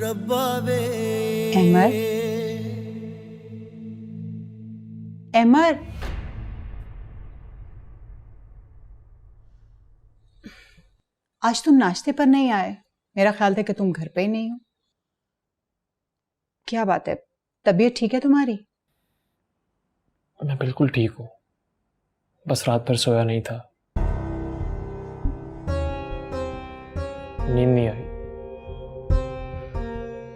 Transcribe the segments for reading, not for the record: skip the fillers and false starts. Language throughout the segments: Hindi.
रब्बा वे। अहमद, अहमद, आज तुम नाश्ते पर नहीं आए। मेरा ख्याल था कि तुम घर पे ही नहीं हो। क्या बात है, तबीयत ठीक है तुम्हारी? मैं बिल्कुल ठीक हूँ, बस रात भर सोया नहीं था, नींद नहीं आई।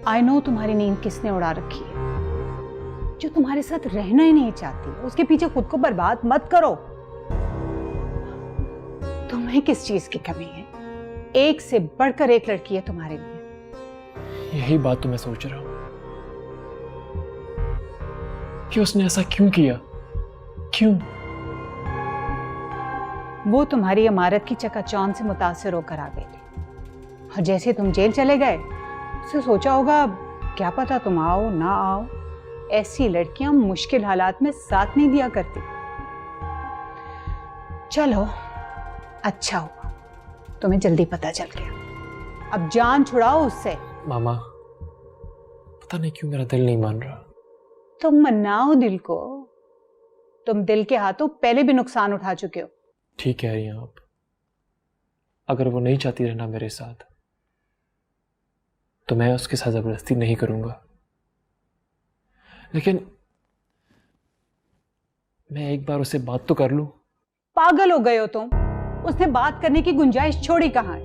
आई नो तुम्हारी नींद किसने उड़ा रखी है। जो तुम्हारे साथ रहना ही नहीं चाहती उसके पीछे खुद को बर्बाद मत करो। तुम्हें किस चीज की कमी है? एक से बढ़कर एक लड़की है तुम्हारे लिए। यही बात तो मैं सोच रहा हूँ कि उसने ऐसा क्यों किया, क्यों? वो तुम्हारी इमारत की चकाचौंध से मुतासिर होकर आ गई थी, और जैसे तुम जेल चले गए उसे सोचा होगा क्या पता तुम आओ ना आओ। ऐसी लड़कियां मुश्किल हालात में साथ नहीं दिया करती। चलो अच्छा हुआ तुम्हें जल्दी पता चल गया। अब जान छुड़ाओ उससे। मामा, पता नहीं क्यों मेरा दिल नहीं मान रहा। तुम मनाओ दिल को। तुम दिल के हाथों पहले भी नुकसान उठा चुके हो। ठीक कह रही हैं आप। अगर वो नहीं चाहती रहना मेरे साथ तो मैं उसके साथ जबरदस्ती नहीं करूंगा, लेकिन मैं एक बार उससे बात तो कर लूं। पागल हो गए हो तुम? उसने बात करने की गुंजाइश छोड़ी कहां है?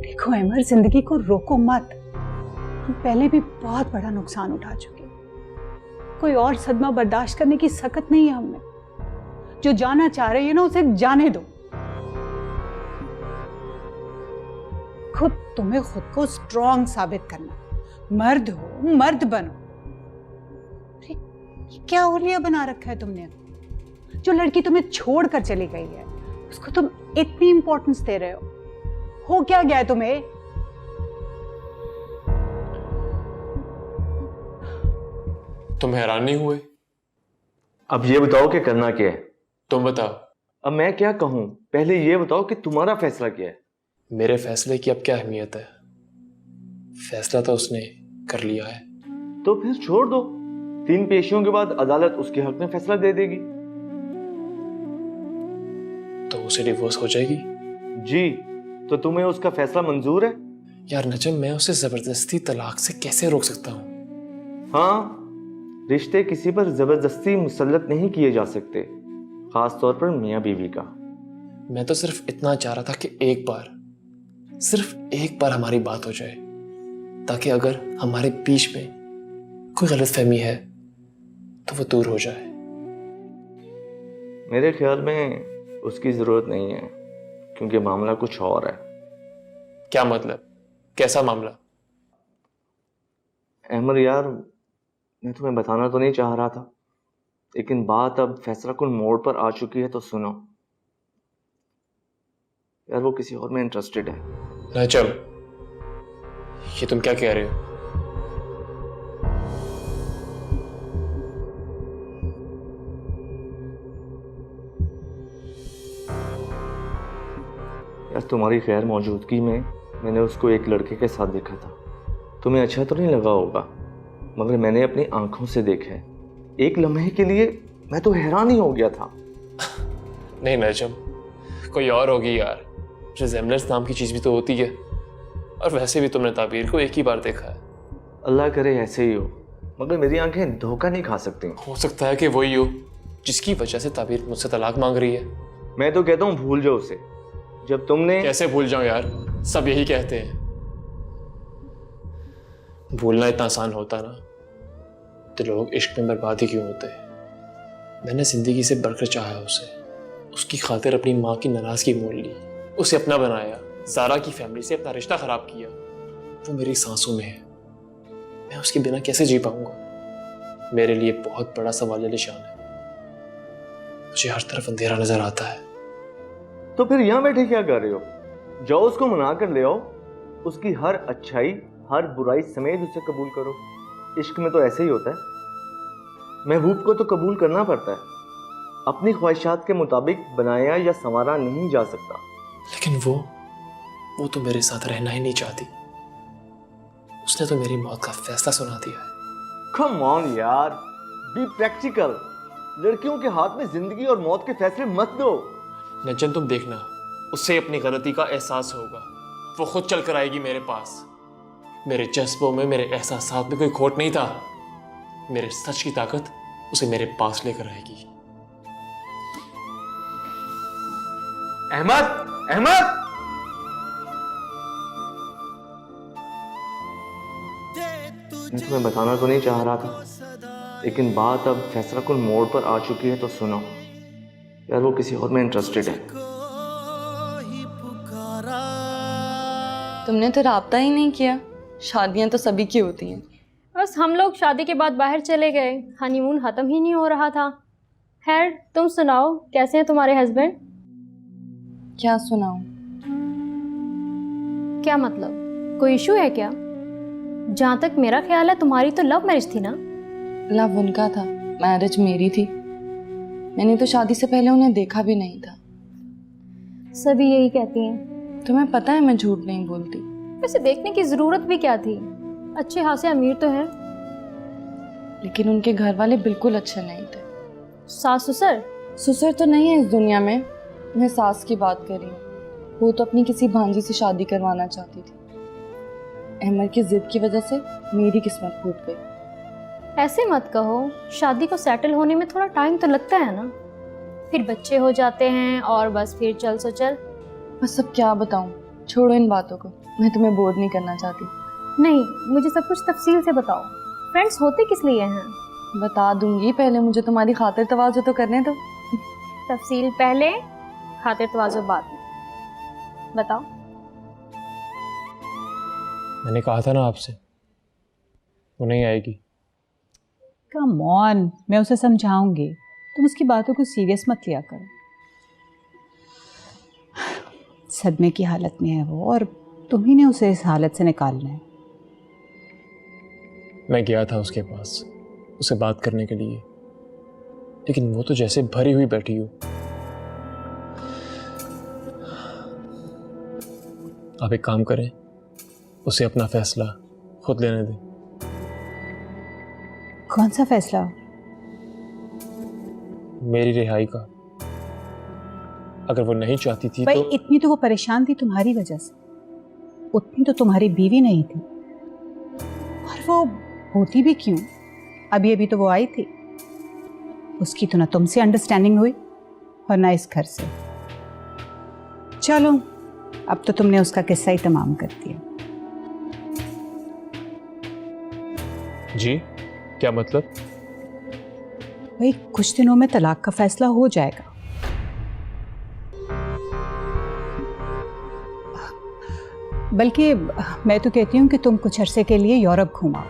देखो अमर, जिंदगी को रोको मत। हम पहले भी बहुत बड़ा नुकसान उठा चुके हैं। कोई और सदमा बर्दाश्त करने की सकत नहीं है हमें। जो जाना चाह रही है ना उसे जाने दो। तुम्हें खुद को स्ट्रॉन्ग साबित करना। मर्द हो, मर्द बनो। ये क्या ओलिया बना रखा है तुमने? जो लड़की तुम्हें छोड़कर चली गई है उसको तुम इतनी इंपॉर्टेंस दे रहे हो क्या गया है तुम्हें? तुम हैरान नहीं हुए? अब ये बताओ कि करना क्या है। तुम बताओ। अब मैं क्या कहूं, पहले ये बताओ कि तुम्हारा फैसला क्या है। मेरे फैसले की अब क्या अहमियत है? फैसला तो उसने कर लिया है। तो फिर छोड़ दो। 3 पेशियों के बाद अदालत उसके हक में फैसला दे देगी। तो उसे डिवोर्स हो जाएगी? जी। तो तुम्हें उसका फैसला मंजूर है? यार नजम, मैं उसे जबरदस्ती तलाक से कैसे रोक सकता हूँ? हाँ, रिश्ते किसी पर जबरदस्ती मुसल्लत नहीं किए जा सकते, खास तौर पर मियाँ बीवी का। मैं तो सिर्फ इतना चाह रहा था कि एक बार, सिर्फ एक बार हमारी बात हो जाए, ताकि अगर हमारे बीच में कोई गलतफहमी है तो वो दूर हो जाए। मेरे ख्याल में उसकी जरूरत नहीं है, क्योंकि मामला कुछ और है। क्या मतलब? कैसा मामला? अहमद यार, मैं तुम्हें बताना तो नहीं चाह रहा था, लेकिन बात अब फैसला कुन मोड़ पर आ चुकी है, तो सुनो यार, वो किसी और में इंटरेस्टेड है। नजम, ये तुम क्या कह रहे हो? यार तुम्हारी गैर मौजूदगी में मैंने उसको एक लड़के के साथ देखा था। तुम्हें अच्छा तो नहीं लगा होगा, मगर मैंने अपनी आंखों से देखा है। एक लम्हे के लिए मैं तो हैरान ही हो गया था। नहीं नजम, कोई और होगी यार। रिजेम्बलेंस नाम की चीज भी तो होती है, और वैसे भी तुमने ताबीर को एक ही बार देखा है। अल्लाह करे ऐसे ही हो, मगर मेरी आंखें धोखा नहीं खा सकती। हो सकता है कि वही हो जिसकी वजह से ताबीर मुझसे तलाक मांग रही है। मैं तो कहता हूँ भूल जाओ उसे। जब तुमने कैसे भूल जाऊं यार, सब यही कहते हैं। भूलना इतना आसान होता ना तो लोग इश्क में बर्बाद ही क्यों होते। मैंने जिंदगी से बढ़कर चाहा उसे, उसकी खातिर अपनी माँ की नाराजगी मोल ली, उसे अपना बनाया, ज़ारा की फैमिली से अपना रिश्ता खराब किया। वो मेरी सांसों में है, मैं उसके बिना कैसे जी पाऊंगा? मेरे लिए बहुत बड़ा सवाल निशान है। मुझे हर तरफ अंधेरा नजर आता है। तो फिर यहाँ बैठे क्या कर रहे हो? जाओ उसको मना कर ले आओ। उसकी हर अच्छाई हर बुराई समेत उसे कबूल करो। इश्क में तो ऐसे ही होता है। महबूब को तो कबूल करना पड़ता है। अपनी ख्वाहिशात के मुताबिक बनाया या संवारा नहीं जा सकता। लेकिन वो तो मेरे साथ रहना ही नहीं चाहती। उसने तो मेरी मौत का फैसला सुना दिया है। कम ऑन यार, बी प्रैक्टिकल। लड़कियों के हाथ में जिंदगी और मौत के फैसले मत दो। नंचन तुम देखना, उससे अपनी गलती का एहसास होगा, वो खुद चल कर आएगी मेरे पास। मेरे जज्बों में, मेरे एहसासात में कोई खोट नहीं था। मेरे सच की ताकत उसे मेरे पास लेकर आएगी। अहमद, अहमद! मैं तुम्हें बताना तो नहीं चाह रहा था, लेकिन बात अब फैसला कुल मोड़ पर आ चुकी है तो सुनो यार, वो किसी और में इंटरेस्टेड है। तुमने तो राब्ता ही नहीं किया। शादियां तो सभी की होती हैं। बस हम लोग शादी के बाद बाहर चले गए, हनीमून ख़त्म ही नहीं हो रहा था। खैर तुम सुनाओ, कैसे हैं तुम्हारे हस्बैंड? क्या सुनाऊं? क्या मतलब, कोई इशू है क्या? जहाँ तक मेरा ख्याल है तुम्हारी तो लव मैरिज थी ना? लव उनका था, मैरिज मेरी थी। मैंने तो शादी से पहले उन्हें देखा भी नहीं था। सभी यही कहती हैं। तुम्हें पता है मैं झूठ नहीं बोलती। वैसे देखने की ज़रूरत भी क्या थी, अच्छे खासे अमीर तो हैं। लेकिन उनके घर वाले बिल्कुल अच्छे नहीं थे। सास ससुर? ससुर तो नहीं है इस दुनिया में, मैं सास की बात कर रही हूँ। वो तो अपनी किसी भांजी से शादी करवाना चाहती थी। अहमद की जिद की वजह से मेरी किस्मत फूट गई। ऐसे मत कहो, शादी को सेटल होने में थोड़ा टाइम तो लगता है ना। फिर बच्चे हो जाते हैं और बस फिर चल सो चल। बस अब क्या बताऊँ, छोड़ो इन बातों को, मैं तुम्हें बोर नहीं करना चाहती। नहीं, मुझे सब कुछ तफसील से बताओ। फ्रेंड्स होते किस लिए हैं? बता दूंगी, पहले मुझे तुम्हारी खातिर तवाज़ो तो करने दो। तफसील पहले, खातिर तवाज़ो बाद में। बताओ। मैंने कहा था ना आपसे, वो नहीं आएगी। कम ऑन, मैं उसे समझाऊंगी, तुम उसकी बातों को सीरियस मत लिया करो। सदमे की हालत में है वो, और तुम्ही ने उसे इस हालत से निकालना है। मैं गया था उसके पास उसे बात करने के लिए, लेकिन वो तो जैसे भरी हुई बैठी हो। आप एक काम करें, उसे अपना फैसला खुद लेने दें। कौन सा फैसला? मेरी रिहाई का। अगर वो नहीं चाहती थी भाई तो इतनी तो वो परेशान थी तुम्हारी वजह से, उतनी तो तुम्हारी बीवी नहीं थी। और वो होती भी क्यों, अभी अभी तो वो आई थी। उसकी तो ना तुमसे अंडरस्टैंडिंग हुई और ना इस घर से। चलो, अब तो तुमने उसका किस्सा ही तमाम कर दिया। जी, क्या मतलब? भाई कुछ दिनों में तलाक का फैसला हो जाएगा। बल्कि मैं तो कहती हूँ कि तुम कुछ अरसे के लिए यूरोप घुमाओ,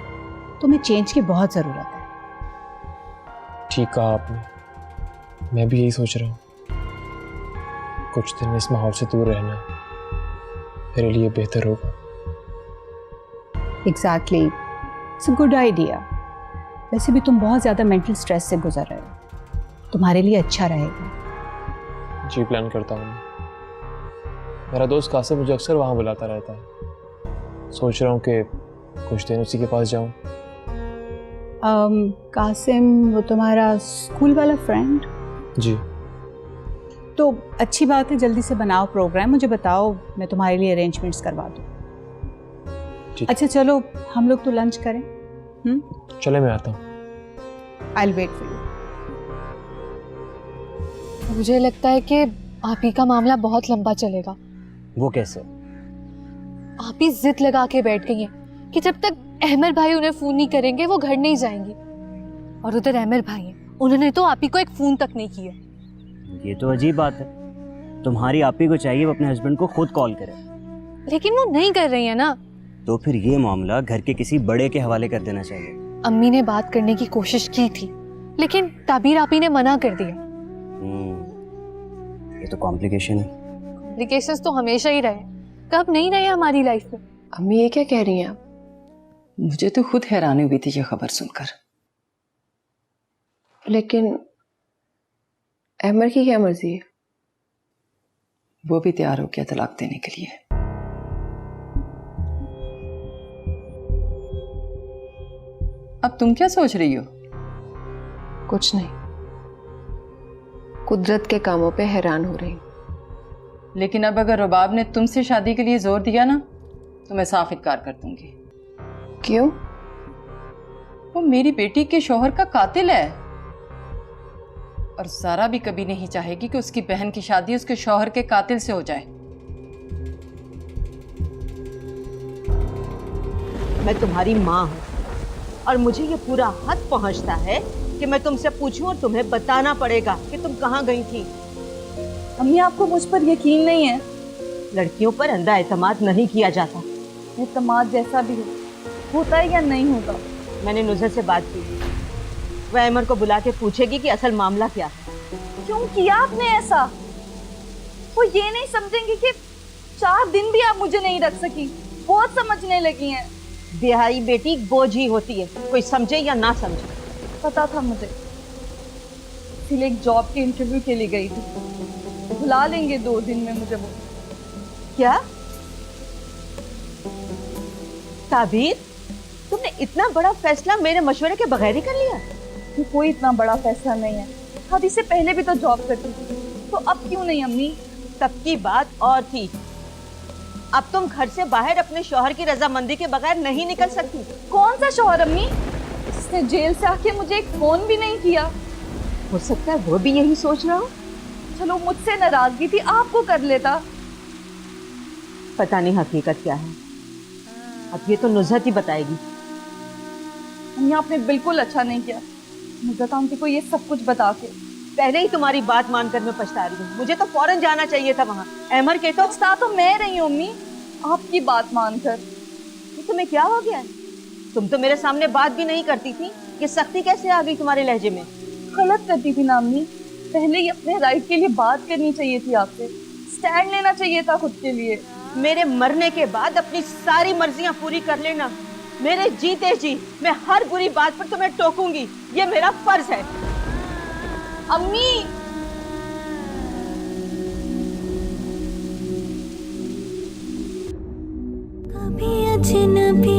तुम्हें चेंज की बहुत ज़रूरत है। ठीक कहा आपने, मैं भी यही सोच रहा हूँ। कुछ दिन इस माहौल से दूर रहना मेरे लिए बेहतर होगा। Exactly, it's a good idea. वैसे भी तुम बहुत ज़्यादा मेंटल स्ट्रेस से गुजर रहे हो, तुम्हारे लिए अच्छा रहेगा। जी, प्लान करता हूँ। मेरा दोस्त कासिम मुझे अक्सर वहाँ बुलाता रहता है। सोच रहा हूँ कि कुछ दिन उसी के पास जाऊँ। कासिम, वो तुम्हारा स्कूल वाला फ्रेंड? जी। तो अच्छी बात है, जल्दी से बनाओ प्रोग्राम, मुझे बताओ, मैं तुम्हारे लिए अरेंजमेंट्स करवा दूँ। अच्छा चलो, हम लोग तो लंच करें। चले, मैं आता हूँ। I will wait for you. मुझे लगता है कि आप ही का मामला बहुत लंबा चलेगा। वो कैसे? आप ही जिद लगा के बैठ गई हैं कि जब तक अहमद भाई उन्हें फोन नहीं करेंगे वो घर नहीं जाएंगी। और उधर अहमद भाई हैं, उन्होंने तो आप ही को एक फोन तक नहीं किया। ये तो अजीब बात है। तुम्हारी आपी को चाहिए वो अपने हस्बैंड को खुद कॉल करे। लेकिन वो नहीं कर रही है ना। तो फिर ये मामला घर के किसी बड़े के हवाले कर देना चाहिए। अम्मी ने बात करने की कोशिश की थी, लेकिन ताबीर आपी ने मना कर दिया। ये तो कॉम्प्लिकेशन है। कॉम्प्लिकेशंस तो हमेशा ही रहे, कब नहीं रहे हमारी लाइफ में। अम्मी ये क्या कह रही हैं आप? मुझे तो खुद हैरानी हुई थी ये खबर सुनकर। लेकिन अहमद की क्या मर्जी है? वो भी तैयार हो गया तलाक देने के लिए। अब तुम क्या सोच रही हो? कुछ नहीं, कुदरत के कामों पे हैरान हो रही हूँ। लेकिन अब अगर रुबाब ने तुमसे शादी के लिए जोर दिया ना तो मैं साफ इनकार कर दूंगी। क्यों? वो मेरी बेटी के शौहर का कातिल है और सारा भी कभी नहीं चाहेगी कि उसकी बहन की शादी उसके शौहर के कातिल से हो जाए। मैं तुम्हारी माँ हूँ और मुझे ये पूरा हद पहुँचता है कि मैं तुमसे पूछूं और तुम्हें बताना पड़ेगा कि तुम कहाँ गई थी। अम्मी आपको मुझ पर यकीन नहीं है? लड़कियों पर अंधा एतमाद नहीं किया जाता। एतमाद जैसा भी होता है या नहीं होता। मैंने नुज़हत से बात की, वह अहमर को बुला के पूछेगी कि असल मामला क्या है। क्यों किया आपने ऐसा? वो ये नहीं समझेंगे कि 4 दिन भी आप मुझे नहीं रख सकी। बहुत समझने लगी हैं। बिहारी बेटी बोझ ही होती है, कोई समझे या ना समझे। पता था मुझे, इसलिए एक जॉब के इंटरव्यू के लिए गई थी। बुला लेंगे 2 दिन में मुझे वो। क्या ताबीर, तुमने इतना बड़ा फैसला मेरे मशवरे के बगैर ही कर लिया? ये कोई इतना बड़ा फैसला नहीं है। शादी से पहले भी तो जॉब करती थी, तो अब क्यों नहीं अम्मी? तब की बात और थी। अब तुम घर से बाहर अपने शौहर की रजामंदी के बगैर नहीं निकल सकती। कौन सा शौहर अम्मी? इसने जेल से आके मुझे एक फोन भी नहीं किया। हो सकता है वो भी यही सोच रहा हो। चलो मुझसे नाराजगी थी, आपको कर लेता। पता नहीं हकीकत क्या है, अब ये तो नुज़हत ही बताएगी। अम्मी आपने बिल्कुल अच्छा नहीं किया नुज़हत आंटी को ये सब कुछ बता के। पहले ही तुम्हारी बात मानकर मैं पछता रही हूँ। मुझे तो फौरन जाना चाहिए था वहाँ। अहमर के तो पछता तो मैं रही हूँ अम्मी, आपकी बात मानकर। ये तुम्हें क्या हो गया? तुम तो मेरे सामने बात भी नहीं करती थी, ये सख्ती कैसे आ गई तुम्हारे लहजे में? गलत करती थी ना अम्मी, पहले ही अपने राइट के लिए बात करनी चाहिए थी आपसे। स्टैंड लेना चाहिए था खुद के लिए। मेरे मरने के बाद अपनी सारी मर्जियां पूरी कर लेना। मेरे जीते जी मैं हर बुरी बात पर तुम्हें टोकूंगी, ये मेरा फर्ज है। अम्मी कभी अजनबी